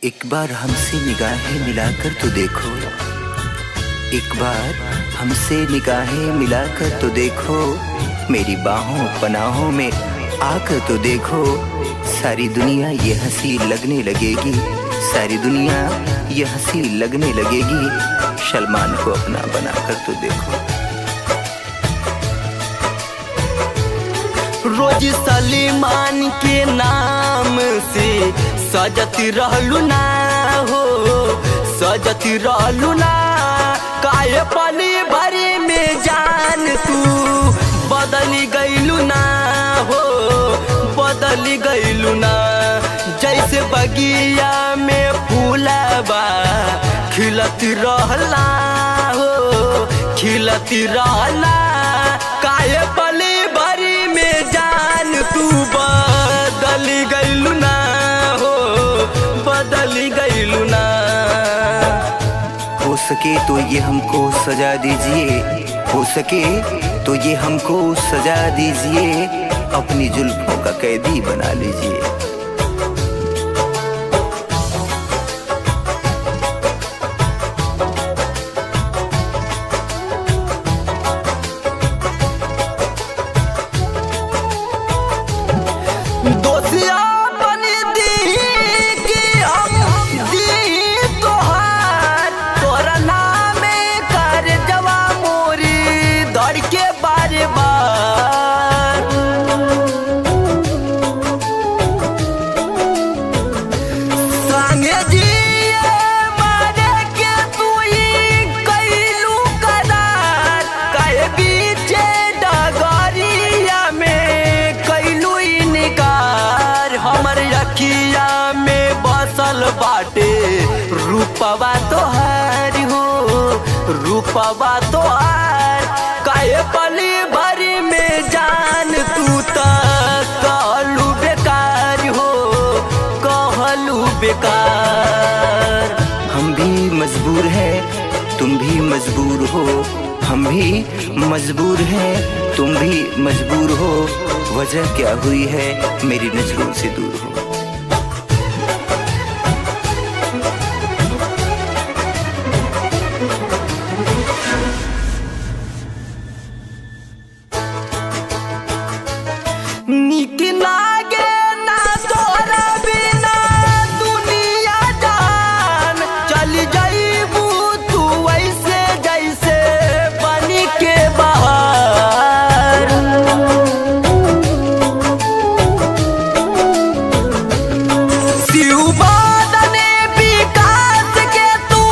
एक बार हमसे निगाहें मिलाकर तो देखो, एक बार हमसे निगाहें मिलाकर तो देखो, मेरी बाहों पनाहों में आकर तो देखो। सारी दुनिया ये हंसी लगने लगेगी, सारी दुनिया ये हंसी लगने लगेगी। सलमान को अपना बनाकर तो देखो। रोज सलीमान के नाम से सजती रहलू ना हो, सजती रहलू ना। काहे पली भरी में जान तू बदली गईलू ना हो, बदली गईलू ना। जैसे बगिया में फूलबा खिलती रहला हो, खिलती रहला। काहे पली भरी में जान तू बदली गईलू ना हो, बदली गईलू ना। हो सके तो ये हमको सजा दीजिए, हो सके तो ये हमको सजा दीजिए। अपनी जुल्फों का कैदी बना लीजिए। दोसिया बनी दी कि हम दी तोहार, तोरा नाम कर जवा मोरी दौड़ के बार बार। संगे जिए मारे के तू ही कैलू करार, काहे बीचे डगरिया में कैलू इनकार। हमर अखिया में बसल बाटे रूपवा तोहार हो, रूपवा तोहार। काहे पली भरी में जान तू त कहलू बेकार हो, कहलू बेकार। हम भी मजबूर हैं, तुम भी मजबूर हो, हम भी मजबूर हैं, तुम भी मजबूर हो। वजह क्या हुई है मेरी नजरों से दूर हो। नीक लागे ना तोरा बिना दुनिया जान, चली जाइबू तू ऐसे जैसे पानी के बाहर। शिवबादने विकास के तू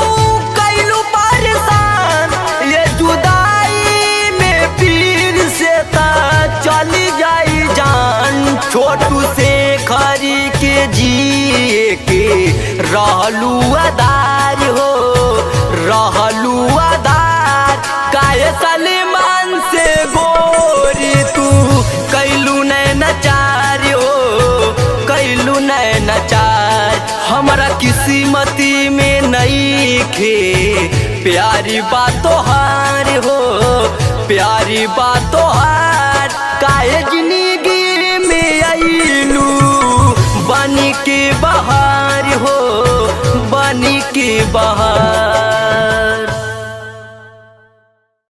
कैलू परेशान, ये जुदाई में पीर से ता चली जाई जान। छोटू से खरी के जिए के रहलू आधार हो, रहलू आधार। काहे सलमान से गोरी तू कैलू नैनाचार हो, कैलू नैनाचार। हमारा किस्मती में नईखे प्यारी बातों हार हो, प्यारी बातों हार। काहे जिंदगी में आइलू बनी के बहार हो, बनी के बहार।